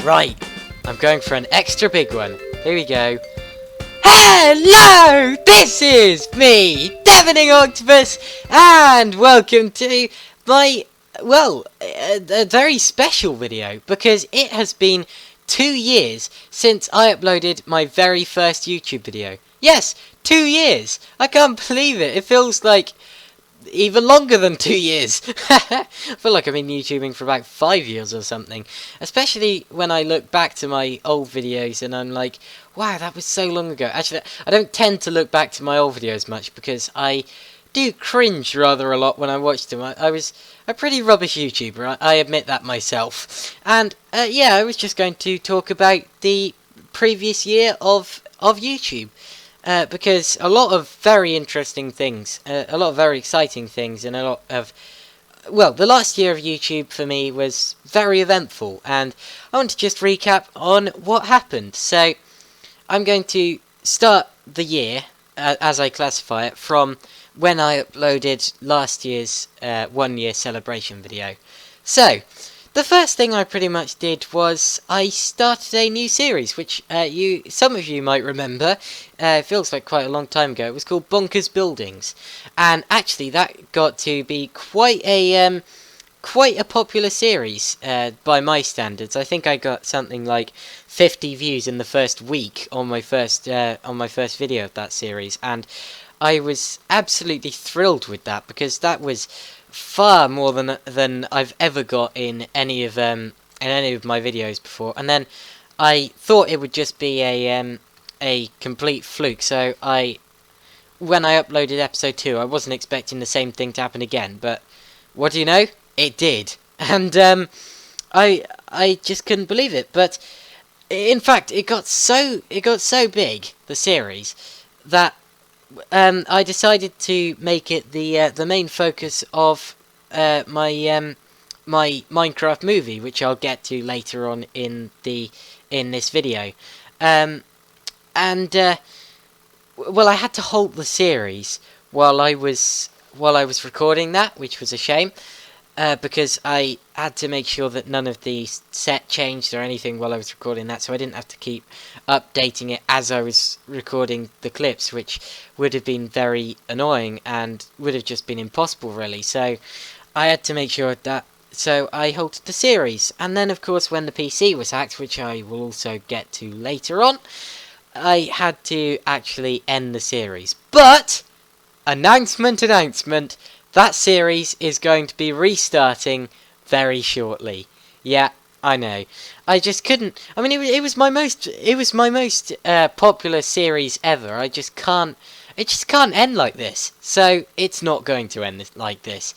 Right, I'm going for an extra big one. Here we go. Hello! This is me, Deafening Octopus, and welcome to my, a very special video, because it has been 2 years since I uploaded my very first YouTube video. Yes, 2 years! I can't believe it. It feels like even longer than 2 years. I feel like I've been YouTubing for about 5 years or something. Especially when I look back to my old videos and I'm like, wow, that was so long ago. Actually, I don't tend to look back to my old videos much because I do cringe rather a lot when I watch them. I was a pretty rubbish YouTuber, I admit that myself. And yeah, I was just going to talk about the previous year of YouTube. Because a lot of very interesting things, a lot of very exciting things, and a lot of, well, the last year of YouTube for me was very eventful, and I want to just recap on what happened. So, I'm going to start the year, as I classify it, from when I uploaded last year's 1 year celebration video. So, the first thing I pretty much did was I started a new series, which some of you might remember. It feels like quite a long time ago. It was called Bonkers Buildings, and actually that got to be quite a popular series by my standards. I think I got something like 50 views in the first week on my first video of that series, and I was absolutely thrilled with that because that was far more than I've ever got in any of my videos before. And then I thought it would just be a complete fluke. So when I uploaded episode 2, I wasn't expecting the same thing to happen again. But what do you know? It did, and I just couldn't believe it. But in fact, it got so big, the series, that I decided to make it the main focus of my Minecraft movie, which I'll get to later on in this video. Well, I had to halt the series while I was recording that, which was a shame. Because I had to make sure that none of the set changed or anything while I was recording that, so I didn't have to keep updating it as I was recording the clips, which would have been very annoying and would have just been impossible, really. So I had to make sure that. So I halted the series, and then of course when the PC was hacked, which I will also get to later on, I had to actually end the series. But announcement! That series is going to be restarting very shortly. Yeah, I know. I just couldn't. I mean, it was my most popular series ever. It just can't end like this. So it's not going to end like this.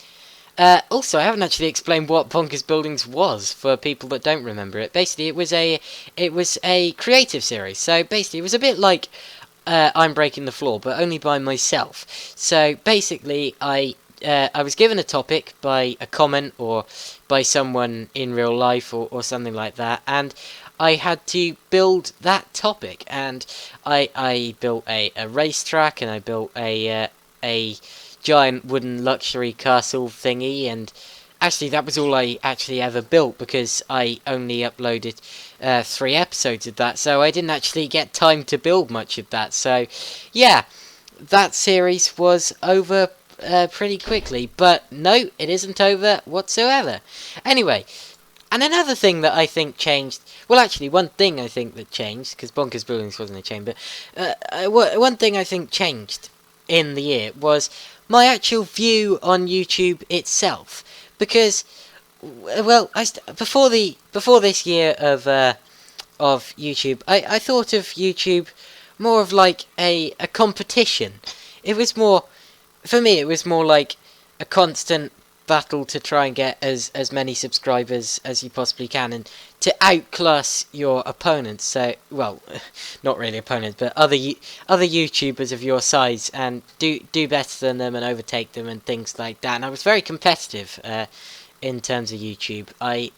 Also, I haven't actually explained what Bonkers Buildings was for people that don't remember it. Basically, it was a creative series. So basically, it was a bit like I'm Breaking the Floor, but only by myself. So basically, I was given a topic by a comment or by someone in real life or something like that, and I had to build that topic. And I built a racetrack, and I built a giant wooden luxury castle thingy, and actually that was all I actually ever built because I only uploaded 3 episodes of that, so I didn't actually get time to build much of that. So yeah, that series was over pretty quickly, but no, it isn't over whatsoever. Anyway, and another thing that I think changed, well, actually, one thing I think that changed, because Bonkers Buildings wasn't a change, but one thing I think changed in the year was my actual view on YouTube itself, because, well, before this year of YouTube, I thought of YouTube more of like a competition. It was more. For me, it was more like a constant battle to try and get as many subscribers as you possibly can, and to outclass your opponents. So, well, not really opponents, but other YouTubers of your size, and do better than them and overtake them and things like that. And I was very competitive in terms of YouTube. I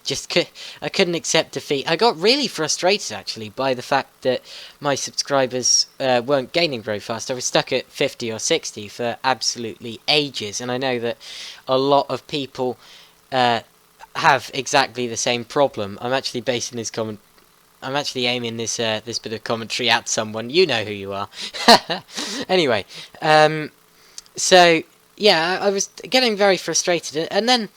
just I couldn't accept defeat. I got really frustrated actually by the fact that my subscribers weren't gaining very fast. I was stuck at 50 or 60 for absolutely ages, and I know that a lot of people have exactly the same problem. I'm actually basing this comment. I'm actually aiming this this bit of commentary at someone. You know who you are. Anyway, so yeah, I was getting very frustrated, and then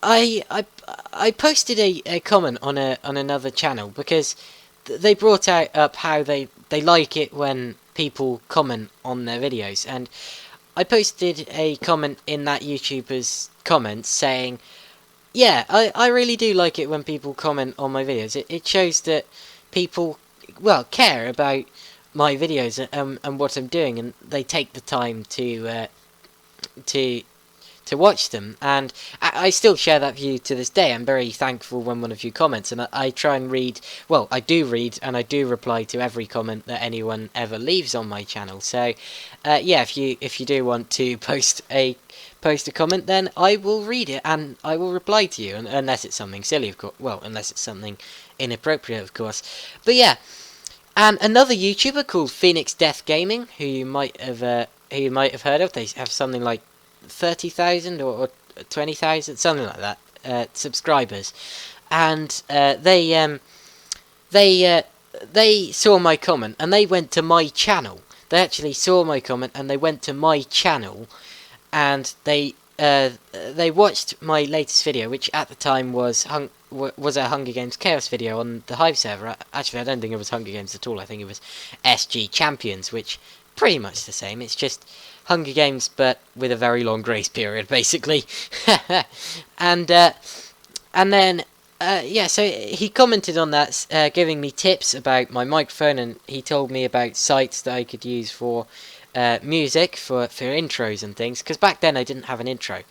I I I posted a comment on another channel because they brought up how they like it when people comment on their videos, and I posted a comment in that YouTuber's comments saying, yeah, I really do like it when people comment on my videos. It shows that people, well, care about my videos and what I'm doing, and they take the time to to watch them. And I still share that view to this day. I'm very thankful when one of you comments, and I try and read. Well, I do read and I do reply to every comment that anyone ever leaves on my channel. So, yeah, if you do want to post a comment, then I will read it and I will reply to you, unless it's something silly, of course. Well, unless it's something inappropriate, of course. But yeah, and another YouTuber called Phoenix Death Gaming, who you might have heard of. They have something like 30,000 or 20,000, something like that, subscribers, and they saw my comment and they went to my channel. They actually saw my comment and they went to my channel, and they watched my latest video, which at the time was a Hunger Games Chaos video on the Hive server. Actually, I don't think it was Hunger Games at all. I think it was SG Champions, which pretty much the same. It's just Hunger Games, but with a very long grace period, basically. and then yeah, so he commented on that, giving me tips about my microphone, and he told me about sites that I could use for music, for intros and things, because back then I didn't have an intro.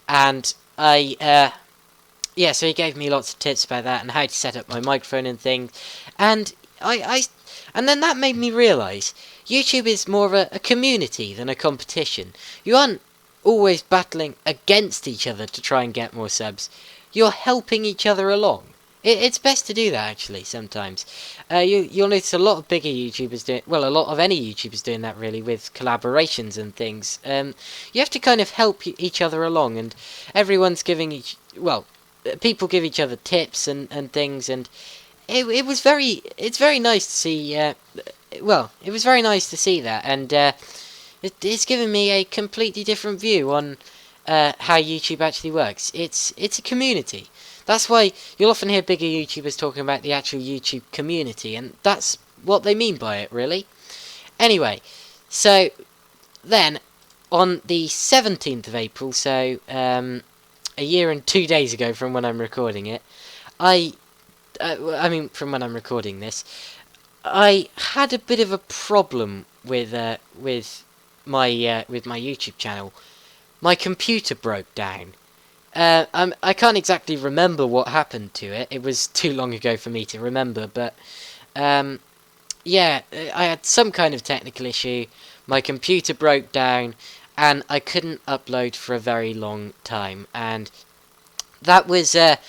And yeah, so he gave me lots of tips about that and how to set up my microphone and things. And and then that made me realise YouTube is more of a community than a competition. You aren't always battling against each other to try and get more subs. You're helping each other along. It's best to do that, actually, sometimes. You'll notice a lot of bigger YouTubers doing, well, a lot of any YouTubers doing that, really, with collaborations and things. You have to kind of help each other along, and everyone's giving people give each other tips and things, and it's very nice to see, it was very nice to see that, and it's given me a completely different view on how YouTube actually works. It's a community. That's why you'll often hear bigger YouTubers talking about the actual YouTube community, and that's what they mean by it, really. Anyway, so then on the 17th of April, so a year and 2 days ago from when I'm recording it, from when I'm recording this, I had a bit of a problem with my YouTube channel. My computer broke down. I can't exactly remember what happened to it. It was too long ago for me to remember, but yeah, I had some kind of technical issue. My computer broke down, and I couldn't upload for a very long time, and that was a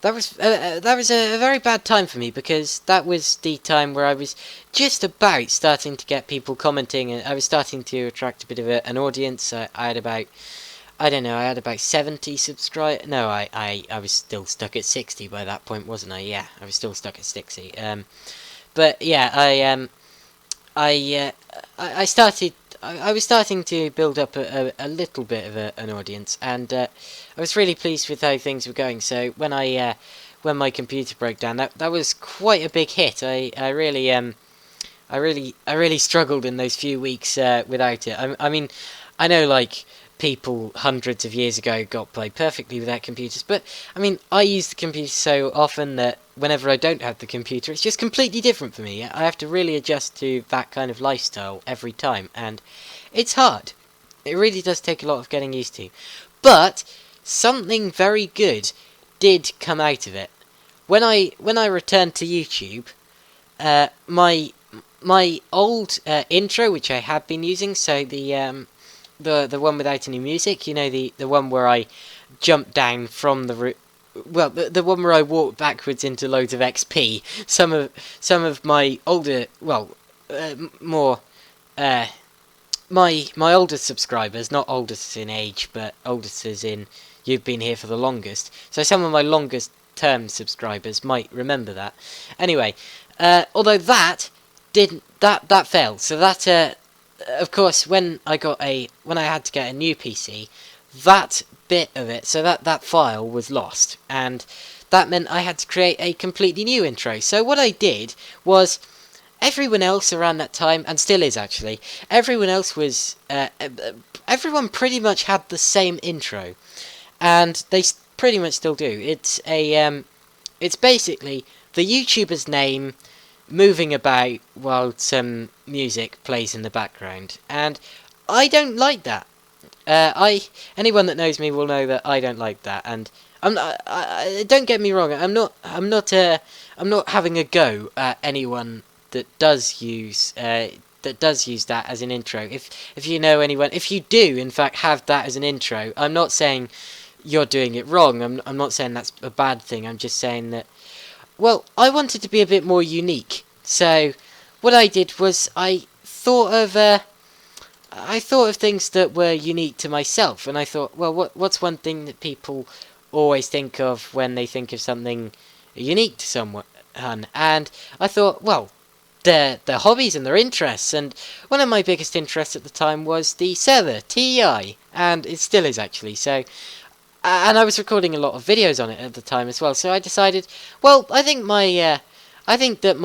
very bad time for me, because that was the time where I was just about starting to get people commenting, and I was starting to attract a bit of an audience. I had about, I don't know, I had about 70 subscribers. No, I was still stuck at 60 by that point, wasn't I? Yeah, I was still stuck at 60. But yeah, I started. I was starting to build up a little bit of an audience, and I was really pleased with how things were going. So when my computer broke down, that was quite a big hit. I really struggled in those few weeks without it. I mean, I know, like, people hundreds of years ago got by perfectly without computers, but I mean, I use the computer so often that whenever I don't have the computer, it's just completely different for me. I have to really adjust to that kind of lifestyle every time, and it's hard. It really does take a lot of getting used to. But something very good did come out of it. When I returned to YouTube, my old intro, which I had been using, so the one without any music, you know, the one where I jumped down from the roof. Well, the one where I walked backwards into loads of XP. Some of my older, more my oldest subscribers, not oldest in age, but oldest as in you've been here for the longest. So some of my longest term subscribers might remember that. Anyway, although that didn't that failed. So that of course when I had to get a new PC, that bit of it, so that file was lost, and that meant I had to create a completely new intro. So what I did was, everyone else around that time, and still is actually, everyone else was, everyone pretty much had the same intro, and they pretty much still do. It's it's basically the YouTuber's name moving about while some music plays in the background, and I don't like that. Anyone that knows me will know that I don't like that, and I'm not. Don't get me wrong. I'm not having a go at anyone that does use that as an intro. If you know anyone, if you do in fact have that as an intro, I'm not saying you're doing it wrong. I'm not saying that's a bad thing. I'm just saying that, well, I wanted to be a bit more unique. So what I did was I thought of things that were unique to myself, and I thought, well, what's one thing that people always think of when they think of something unique to someone? And I thought, well, their hobbies and their interests, and one of my biggest interests at the time was the server, TEI, and it still is actually, so, and I was recording a lot of videos on it at the time as well, so I decided, well, I think that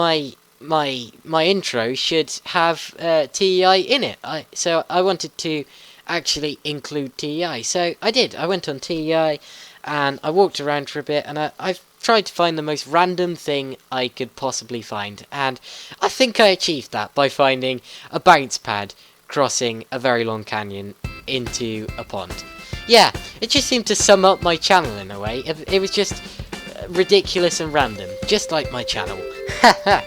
my intro should have TEI in it. So I wanted to actually include TEI. So I did. I went on TEI and I walked around for a bit, and I tried to find the most random thing I could possibly find. And I think I achieved that by finding a bounce pad crossing a very long canyon into a pond. Yeah, it just seemed to sum up my channel in a way. It was just ridiculous and random, just like my channel. Haha.